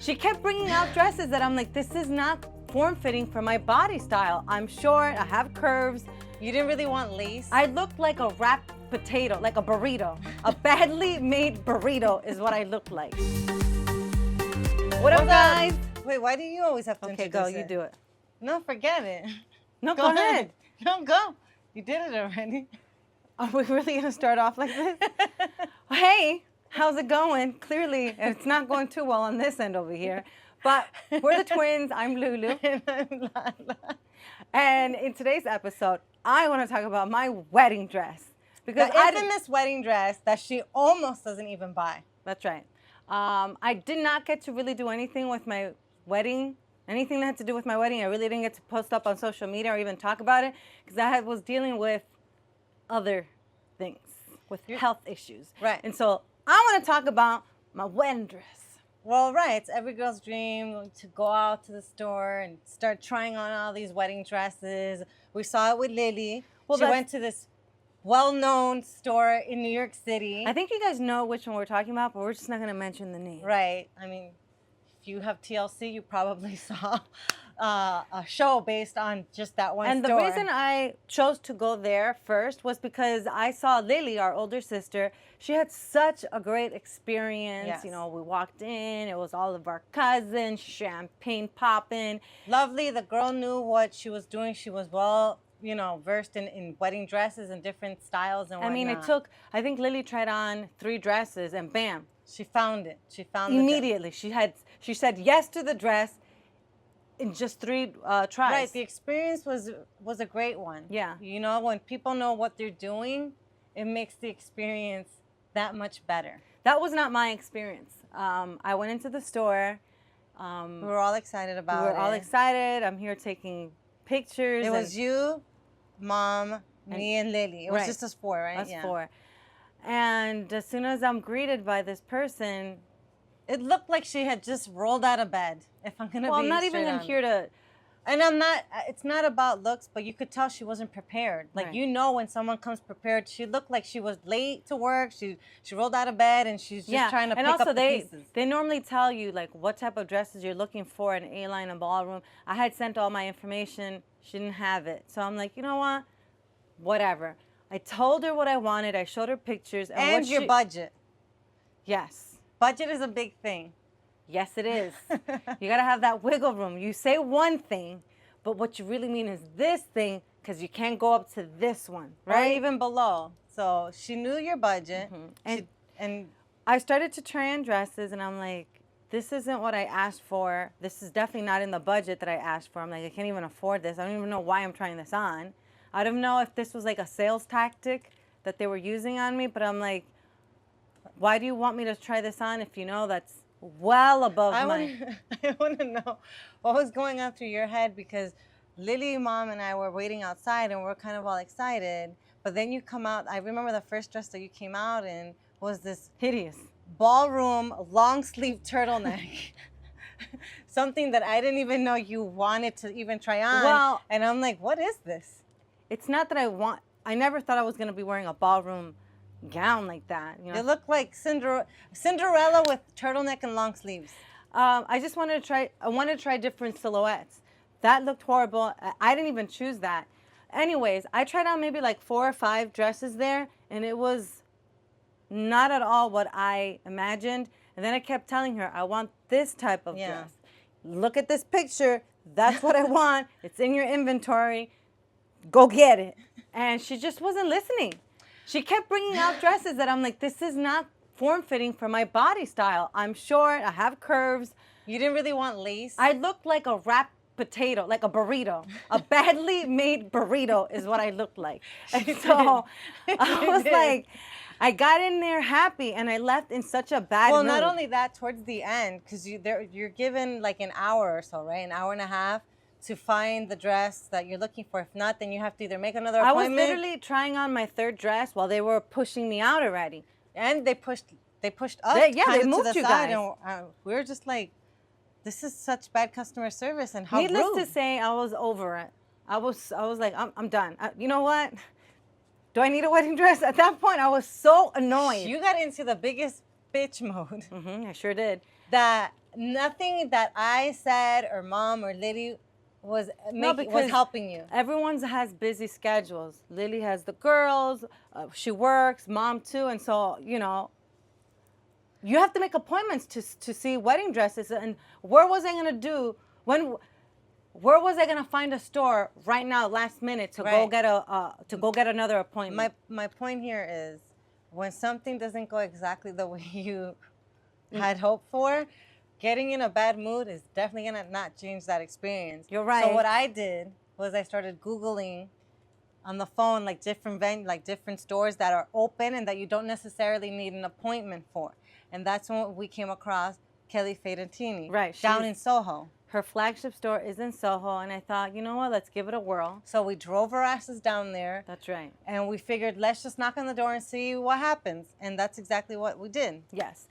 She kept bringing out dresses that I'm like, this is not form-fitting for my body style. I'm short, I have curves. You didn't really want lace? I looked like a wrapped potato, like a burrito. A badly made burrito is what I looked like. What up, guys? Wait, why do you always have to Okay, introduce go, you it? do it. No, forget it. No, go ahead. No, go. You did it already. Are we really gonna start off like this? Hey, how's it going? Clearly, it's not going too well on this end over here. But we're the twins. I'm Lulu. And I'm Lala. And in today's episode, I want to talk about my wedding dress. Because The infamous wedding dress that she almost doesn't even buy. That's right. I did not get to really do anything with my wedding. Anything that had to do with my wedding, I really didn't get to post up on social media or even talk about it because I was dealing with other things, with health issues. Right. And so I want to talk about my wedding dress. Well, right. It's every girl's dream to go out to the store and start trying on all these wedding dresses. We saw it with Lily. Well, she went to this well-known store in New York City. I think you guys know which one we're talking about, but we're just not going to mention the name. Right. I mean, if you have TLC, you probably saw a show based on just that one and store. the reason I chose to go there first was because I saw Lily, our older sister. She had such a great experience. Yes. You know, we walked in, it was all of our cousins, champagne popping. Lovely. The girl knew what she was doing. She was well, you know, versed in wedding dresses and different styles and whatnot. I mean, it took, I think Lily tried on 3 dresses and bam. She found it. She found Immediately. She said yes to the dress in just 3 tries. Right. The experience was a great one. Yeah. You know, when people know what they're doing, it makes the experience that much better. That was not my experience. I went into the store. We were all excited about it. We were all excited. I'm here taking pictures. It was you, Mom, me, and Lily. It was just us 4, right? Us 4. And as soon as I'm greeted by this person, it looked like she had just rolled out of bed. If I'm gonna well, be I'm not even honest. here to. And I'm not. It's not about looks, but you could tell she wasn't prepared. Like Right. you know, when someone comes prepared, she looked like she was late to work. She rolled out of bed and she's just trying to pick up the pieces. They normally tell you like what type of dresses you're looking for in A-line and ballroom. I had sent all my information. She didn't have it, so I'm like, you know what? Whatever. I told her what I wanted. I showed her pictures And your budget. Yes. Budget is a big thing. Yes, it is. You got to have that wiggle room. You say one thing, but what you really mean is this thing because you can't go up to this one, right? Or even below. So she knew your budget. Mm-hmm. And I started to try on dresses, and I'm like, this isn't what I asked for. This is definitely not in the budget that I asked for. I'm like, I can't even afford this. I don't even know why I'm trying this on. I don't know if this was like a sales tactic that they were using on me, but I'm like, why do you want me to try this on if you know that's well above I my... want to know what was going on through your head, because Lily, Mom, and I were waiting outside and we're kind of all excited. But then you come out. I remember the first dress that you came out in was this Hideous. ballroom long sleeve turtleneck. Something that I didn't even know you wanted to even try on. Well, and I'm like, what is this? It's not that I never thought I was going to be wearing a ballroom gown like that. You know? It looked like Cinderella with turtleneck and long sleeves. I just wanted to try. I wanted to try different silhouettes. That looked horrible. I didn't even choose that. Anyways, I tried on maybe like 4 or 5 dresses there, and it was not at all what I imagined. And then I kept telling her, I want this type of dress. Look at this picture. That's what I want. It's in your inventory. Go get it. And she just wasn't listening. She kept bringing out dresses that I'm like, this is not form-fitting for my body style. I'm short. I have curves. You didn't really want lace? I looked like a wrapped potato, like a burrito. A badly made burrito is what I looked like. And so I was like, I got in there happy, and I left in such a bad mood. Well, not only that, towards the end, because you're given like an hour or so, right? An hour and a half to find the dress that you're looking for. If not, then you have to either make another appointment. I was literally trying on my 3rd dress while they were pushing me out already. And they pushed us they moved to the you side, guys. and we were just like, this is such bad customer service, and how Needless rude. to say, I was over it. I was like, I'm done. You know what? Do I need a wedding dress? At that point, I was so annoyed. You got into the biggest bitch mode. I sure did. That nothing that I said or mom or Lily was No, was because helping you. everyone's has busy schedules. Lily has the girls, she works, mom too, and so you have to make appointments to see wedding dresses. And where was I gonna do when? Where was I gonna find a store right now, last minute, to go get another appointment? My point here is, when something doesn't go exactly the way you had hoped for, getting in a bad mood is definitely gonna not change that experience. You're right. So what I did was I started Googling on the phone like different stores that are open and that you don't necessarily need an appointment for. And that's when we came across Kelly Fedentini, Right, down in Soho. Her flagship store is in Soho, and I thought, you know what, let's give it a whirl. So we drove our asses down there. That's right. And we figured, let's just knock on the door and see what happens. And that's exactly what we did. Yes.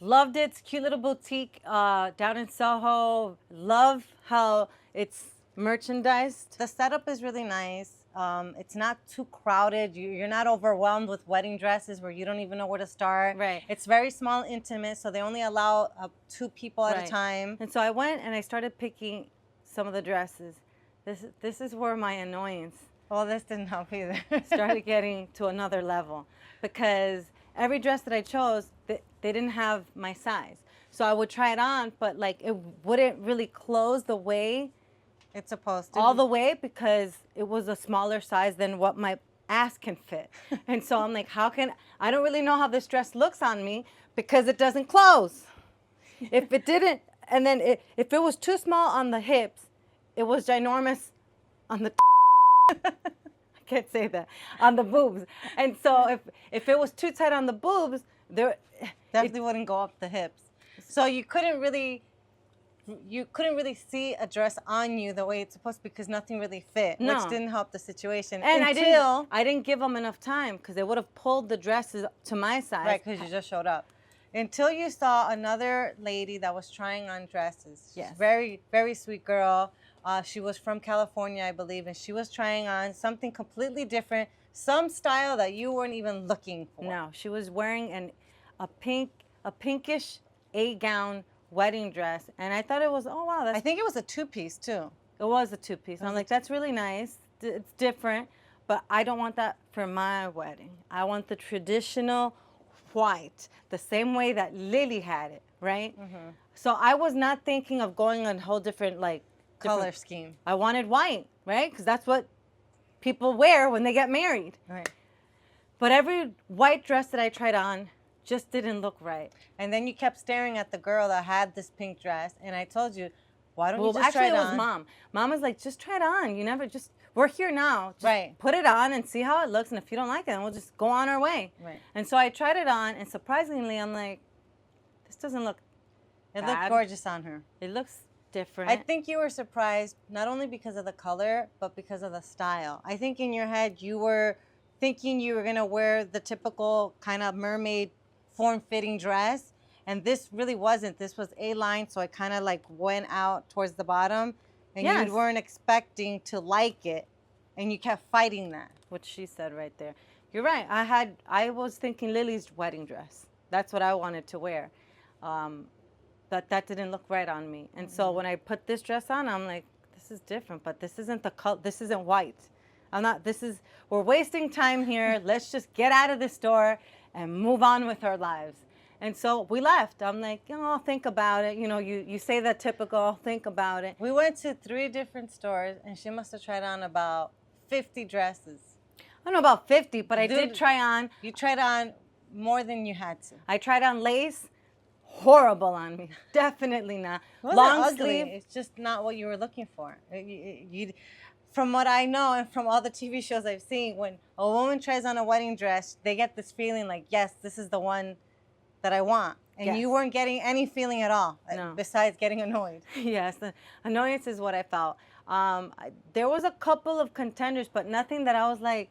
Loved it. It's a cute little boutique down in Soho. Love how it's merchandised. The setup is really nice. It's not too crowded. You're not overwhelmed with wedding dresses where you don't even know where to start. Right. It's very small, intimate, so they only allow 2 people at a time. And so I went and I started picking some of the dresses. This is where my annoyance Well, this didn't help either. started getting to another level, because every dress that I chose, they didn't have my size. So I would try it on, but like it wouldn't really close the way It's supposed to. all the way, because it was a smaller size than what my ass can fit. And so I'm like, I don't really know how this dress looks on me because it doesn't close. If it didn't, and then if it was too small on the hips, it was ginormous on the I can't say that, on the boobs. And so if it was too tight on the boobs, definitely wouldn't go up the hips. So you couldn't really see a dress on you the way it's supposed to, because nothing really fit, No. which didn't help the situation. and until, I didn't give them enough time, because they would have pulled the dresses to my size. right, because you just showed up. Until you saw another lady that was trying on dresses. Yes. Very, very sweet girl. She was from California, I believe, and she was trying on something completely different, some style that you weren't even looking for. No, she was wearing a pinkish gown wedding dress, and I thought it was, oh wow, I think it was a 2-piece too. it was a 2-piece. And I'm like, that's really nice. It's different, but I don't want that for my wedding. I want the traditional white, the same way that Lily had it, right? Mm-hmm. So I was not thinking of going on a whole different Color scheme. I wanted white, right? Because that's what people wear when they get married. Right. But every white dress that I tried on just didn't look right. And then you kept staring at the girl that had this pink dress, and I told you, why don't you just actually, try it it on? was Mom. Mom was like, just try it on. We're here now. Just Right. put it on and see how it looks. And if you don't like it, then we'll just go on our way. Right. And so I tried it on, and surprisingly, I'm like, this doesn't look It bad. looked gorgeous on her. It looks different. I think you were surprised not only because of the color, but because of the style. I think in your head you were thinking you were going to wear the typical kind of mermaid form-fitting dress, and this really wasn't. This was A-line, so it kind of like went out towards the bottom, and Yes. you weren't expecting to like it, and you kept fighting that. What she said right there. You're right. I was thinking Lily's wedding dress. That's what I wanted to wear. That didn't look right on me. And so when I put this dress on, I'm like, this is different, but this isn't the color. This isn't white. We're wasting time here. Let's just get out of the store and move on with our lives. And so we left. I'm like, I'll think about it. You say that typical, I'll think about it. We went to 3 different stores, and she must have tried on about 50 dresses. I don't know about 50, but I did try on. You tried on more than you had to. I tried on lace. Horrible on me. Definitely not. It wasn't Long ugly. sleeve. It's just not what you were looking for. From what I know and from all the TV shows I've seen, when a woman tries on a wedding dress, they get this feeling like, yes, this is the one that I want. And Yes. you weren't getting any feeling at all, No. besides getting annoyed. Yes, the annoyance is what I felt. There was a couple of contenders, but nothing that I was like,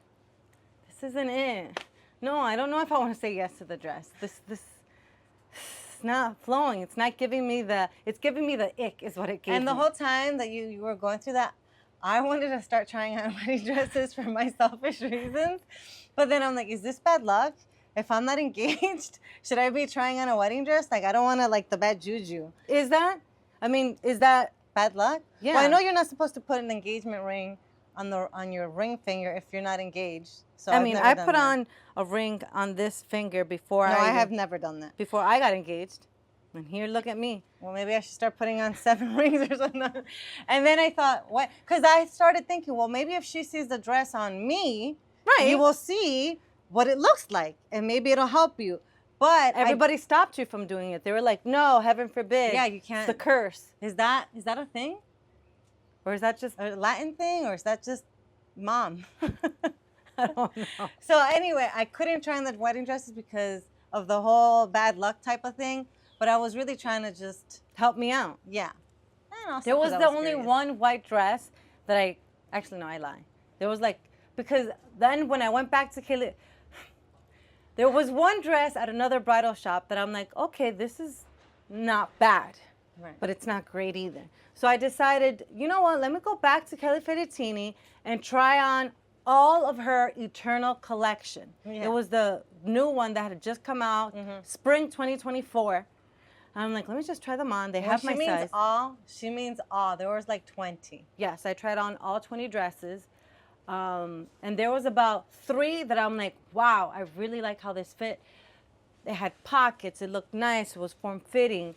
this isn't it. No, I don't know if I want to say yes to the dress. This it's not flowing. It's not giving me it's giving me the ick is what it gave me. And the whole time that you were going through that, I wanted to start trying on wedding dresses for my selfish reasons. But then I'm like, is this bad luck? if I'm not engaged, should I be trying on a wedding dress? Like, I don't want to, like, the bad juju. Is that? I mean, is that Bad luck? Yeah. Well, I know you're not supposed to put an engagement ring on your ring finger if you're not engaged. So I I've mean, never I done put that. on a ring on this finger before No, I even- have never done that. before I got engaged. And here, look at me. Well, maybe I should start putting on 7 rings or something. And then I thought, what? Because I started thinking, well, maybe if she sees the dress on me, Right. you will see what it looks like, and maybe it'll help you. But Everybody stopped you from doing it. They were like, "No, heaven forbid." Yeah, you can't. It's the curse. Is that a thing? Or is that just? A Latin thing, or is that just mom? I don't know. So anyway, I couldn't try on the wedding dresses because of the whole bad luck type of thing. But I was really trying to just, Help me out. yeah. And also There 'cause was I the only curious. one white dress that I actually no, I lie. There was like because then when I went back to Kaylee, there was one dress at another bridal shop that I'm like, okay, this is not bad, Right. but it's not great either. So I decided, you know what? Let me go back to Kelly Fettuccine and try on all of her Eternal collection. Yeah. It was the new one that had just come out, spring 2024. I'm like, let me just try them on. They have my When she means size. all, she means all. There was like 20. Yes, I tried on all 20 dresses. And there was about 3 that I'm like, wow, I really like how this fit. It had pockets. It looked nice. It was form-fitting.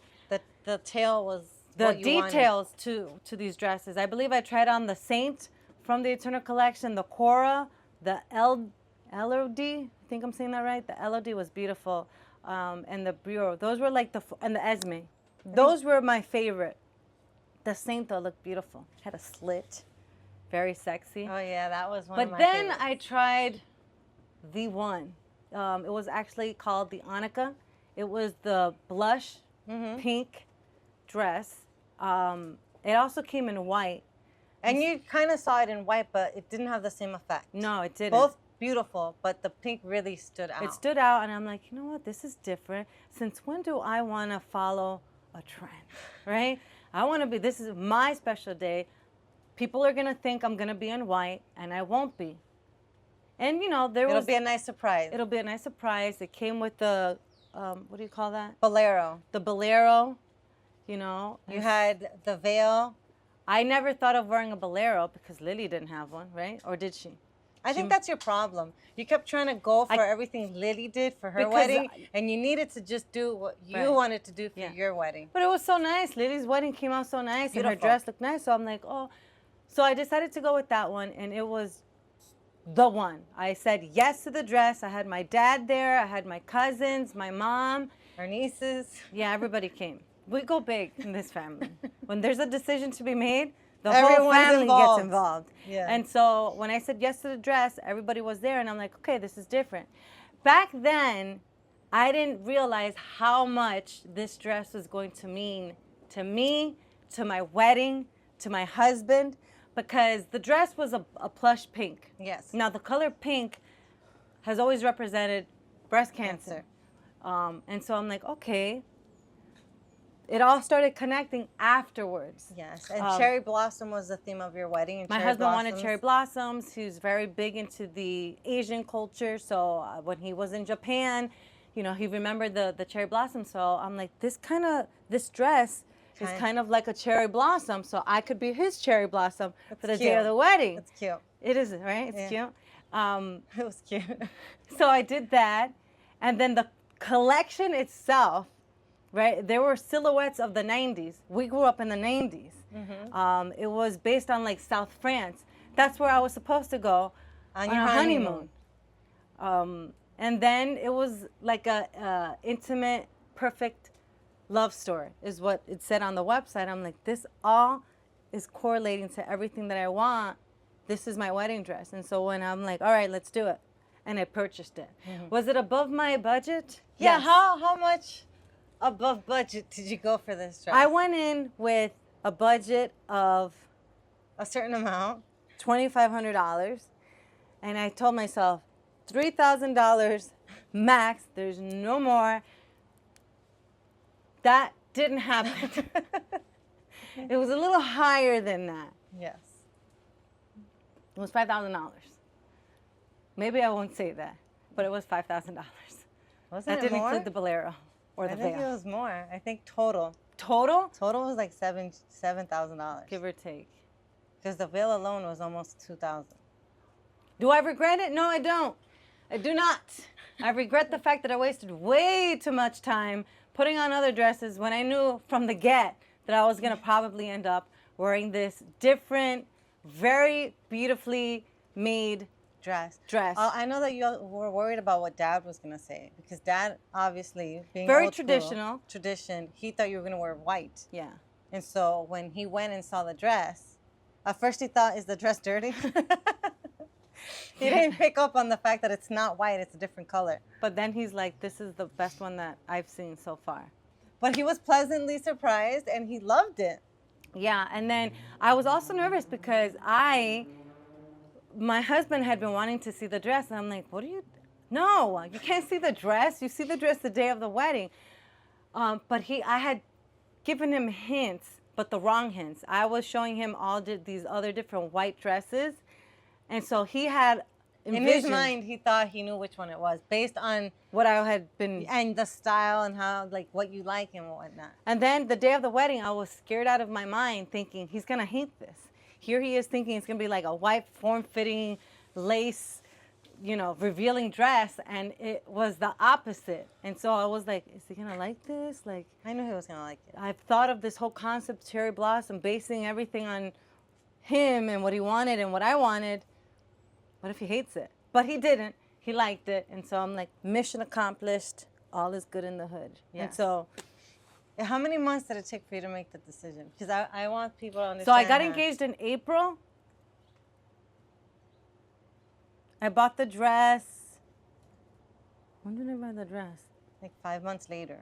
The tail was The what you wanted. details to these dresses. I believe I tried on the Saint from the Eternal collection, the Cora, the LOD. I think I'm saying that right. The LOD was beautiful. And the Bureau. Those were like and the Esme. Those were my favorite. The Saint though looked beautiful. Had a slit. Very sexy. Oh yeah, that was one of But my then favorites. I tried the one. It was actually called the Annika. It was the blush pink dress. It also came in white. And you kind of saw it in white, but it didn't have the same effect. No, it didn't. Both beautiful, but the pink really stood out. It stood out, and I'm like, you know what? This is different. Since when do I want to follow a trend, right? I want to be, this is my special day. People are going to think I'm going to be in white, and I won't be. And, you know, It'll be a nice surprise. It'll be a nice surprise. It came with the, what do you call that? Bolero. The bolero, you know. You had the veil. I never thought of wearing a bolero because Lily didn't have one, right? Or did she? I think that's your problem. You kept trying to go for everything Lily did for her Because wedding, and you needed to just do what you Right. wanted to do for Yeah. your wedding. But it was so nice. Lily's wedding came out so nice, and her Beautiful. dress looked nice. So I'm like, oh. So I decided to go with that one, and it was the one. I said yes to the dress. I had my dad there. I had my cousins, my mom. Her nieces. Yeah, everybody came. We go big in this family. When there's a decision to be made, the whole Everyone's family involved. gets involved. Yeah. And so when I said yes to the dress, everybody was there, and I'm like, okay, this is different. Back then, I didn't realize how much this dress was going to mean to me, to my wedding, to my husband, because the dress was a plush pink. Yes. Now, the color pink has always represented breast cancer. And so I'm like, okay. It all started connecting afterwards. Yes. And cherry blossom was the theme of your wedding. And My cherry husband wanted blossoms. cherry blossoms. He's very big into the Asian culture. So when he was in Japan, you know, he remembered the cherry blossom. So I'm like, this dress is kind of like a cherry blossom. So I could be his cherry blossom for the day of cute. the wedding. It's cute. It is, right? It's cute. It was cute. So I did that. And then the collection itself, right? There were silhouettes of the 90s. We grew up in the 90s. It was based on like South France. That's where I was supposed to go On on your a honeymoon. And then it was like a intimate, perfect love story is what it said on the website. I'm like, this all is correlating to everything that I want. This is my wedding dress. And so when I'm like, all right, let's do it. And I purchased it. Was it above my budget? Yeah. Yes. How much above budget did you go for this dress? I went in with a budget of a certain amount. $2,500. And I told myself, $3,000 max. There's no more. That didn't happen. It was a little higher than that. Yes. It was $5,000. Maybe I won't say that, but it was $5,000. Wasn't That it didn't more? include the bolero or the I think it veil. was more. I think total. Total, Total was like $7,000. give or take. Because the veil alone was almost 2,000. Do I regret it? No, I don't. I do not. I regret the fact that I wasted way too much time putting on other dresses when I knew from the get that I was going to probably end up wearing this different, very beautifully made Dress. dress. I know that you were worried about what Dad was gonna say because Dad, obviously, being Very old school, traditional. tradition, he thought you were gonna wear white. Yeah. And so when he went and saw the dress, at first he thought, "Is the dress dirty?" He didn't pick up on the fact that it's not white; it's a different color. But then he's like, this is the best one that I've seen so far. But he was pleasantly surprised, and he loved it. Yeah, and then I was also nervous because my husband had been wanting to see the dress, and I'm like, what are you? No, you can't see the dress. You see the dress the day of the wedding. But I had given him hints, but the wrong hints. I was showing him all these other different white dresses, and so he had In his mind, he thought he knew which one it was based on what I had been. and the style and how like what you like and whatnot. And then the day of the wedding, I was scared out of my mind, thinking he's gonna hate this. Here he is thinking it's gonna be like a white, form-fitting, lace, revealing dress, and it was the opposite. And so I was like, is he gonna like this? Like, I knew he was gonna like it. I've thought of this whole concept, cherry blossom, basing everything on him and what he wanted and what I wanted. What if he hates it? But he didn't. He liked it, and so I'm like, mission accomplished. All is good in the hood. Yes. And so. How many months did it take for you to make the decision? Because I want people to understand. So I got that. engaged in April. I bought the dress. When did I buy the dress? Like 5 months later.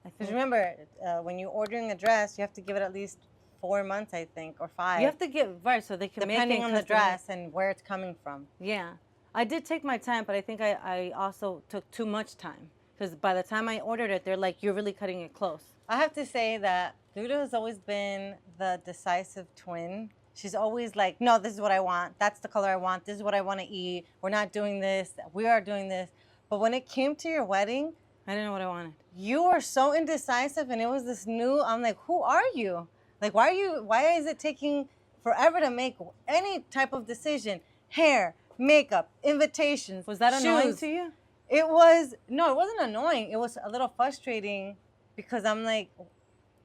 I Because think remember, when you're ordering a dress, you have to give it at least 4 months, I think, or 5. you have to get right so they can depending make it on the customize. dress and where it's coming from. Yeah, I did take my time, but I think I also took too much time because by the time I ordered it, they're like, "You're really cutting it close." I have to say that Luda has always been the decisive twin. She's always like, no, this is what I want. That's the color I want. This is what I want to eat. We're not doing this. We are doing this. But when it came to your wedding, I didn't know what I wanted. you were so indecisive, and it was this new, I'm like, who are you? Like, why is it taking forever to make any type of decision? Hair, makeup, invitations. Was that annoying shoes. to you? It wasn't annoying. It was a little frustrating because I'm like,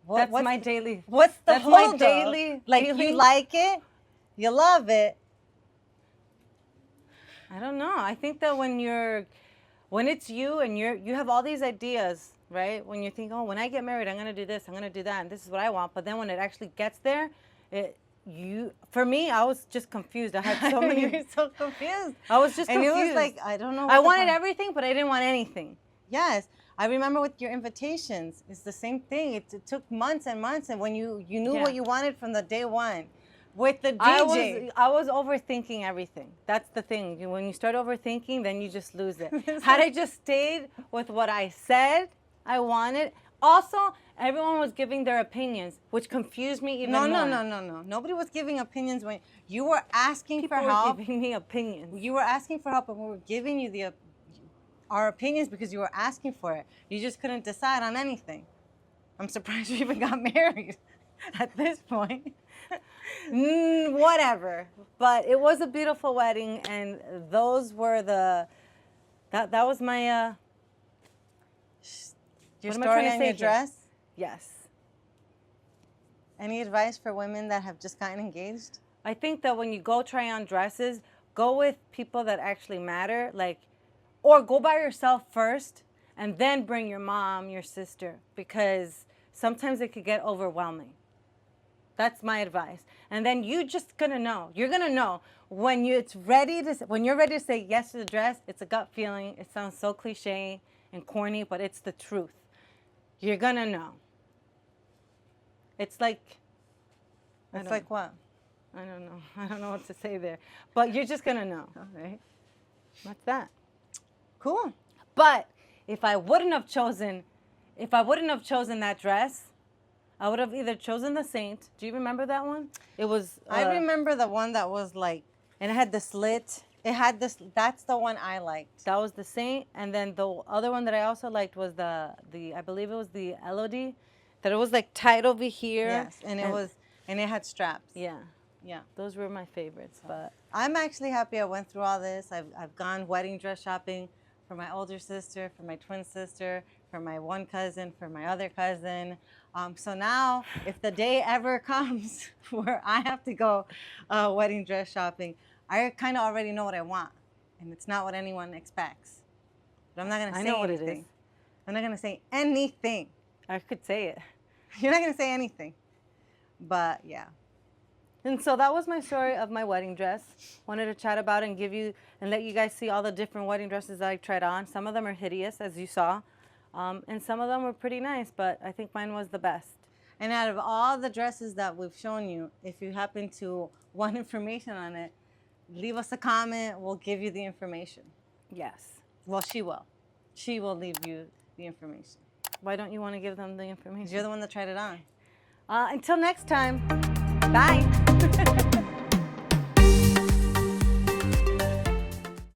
That's my daily. what's the That's my holdup? daily Like, feeling. you like it, you love it. I don't know. I think that when it's you and you have all these ideas, right? When you think, oh, when I get married, I'm gonna do this, I'm gonna do that, and this is what I want. But then when it actually gets there, for me, I was just confused. I had so many. You're so confused. I was just And confused. it was like, I don't know. I wanted everything, but I didn't want anything. Yes. I remember with your invitations, it's the same thing. It took months and months, and when you knew Yeah. what you wanted from the day one. With the DJ. I was overthinking everything. That's the thing. When you start overthinking, then you just lose it. Had I just stayed with what I said I wanted, also everyone was giving their opinions, which confused me even more. No. Nobody was giving opinions when you were asking People for were help. giving me opinions. You were asking for help, and we were giving you our opinions because you were asking for it. You just couldn't decide on anything. I'm surprised you even got married at this point. Whatever. But it was a beautiful wedding, and those were that was my Your What am I story trying to on say your here? dress. yes. Any advice for women that have just gotten engaged? I think that when you go try on dresses, go with people that actually matter, or go by yourself first and then bring your mom, your sister, because sometimes it could get overwhelming. That's my advice. And then you're gonna know. You're gonna know when you're ready to say yes to the dress. It's a gut feeling. It sounds so cliche and corny, but it's the truth. You're gonna know. It's like It's like what? I don't know. I don't know what to say there. But you're just going to know. All right. That's that. Cool. But if I wouldn't have chosen that dress, I would have either chosen the Saint. Do you remember that one? It was I remember the one that was like, and it had the slit. It had this. That's the one I liked. That was the Saint, and then the other one that I also liked was the I believe it was the Elodie, that it was like tight over here. Yes, and it had straps. Yeah, Yeah. those were my favorites. But I'm actually happy I went through all this. I've gone wedding dress shopping for my older sister, for my twin sister, for my one cousin, for my other cousin. So now, if the day ever comes where I have to go wedding dress shopping, I kind of already know what I want, and it's not what anyone expects. But I'm not gonna say anything. I know what it is. I'm not gonna say anything. I could say it. You're not gonna say anything. But yeah. And so that was my story of my wedding dress. Wanted to chat about it and give you and let you guys see all the different wedding dresses that I tried on. Some of them are hideous, as you saw, and some of them were pretty nice, but I think mine was the best. And out of all the dresses that we've shown you, if you happen to want information on it, leave us a comment. We'll give you the information. Yes. Well, she will. She will leave you the information. Why don't you want to give them the information? You're the one that tried it on. Until next time, bye.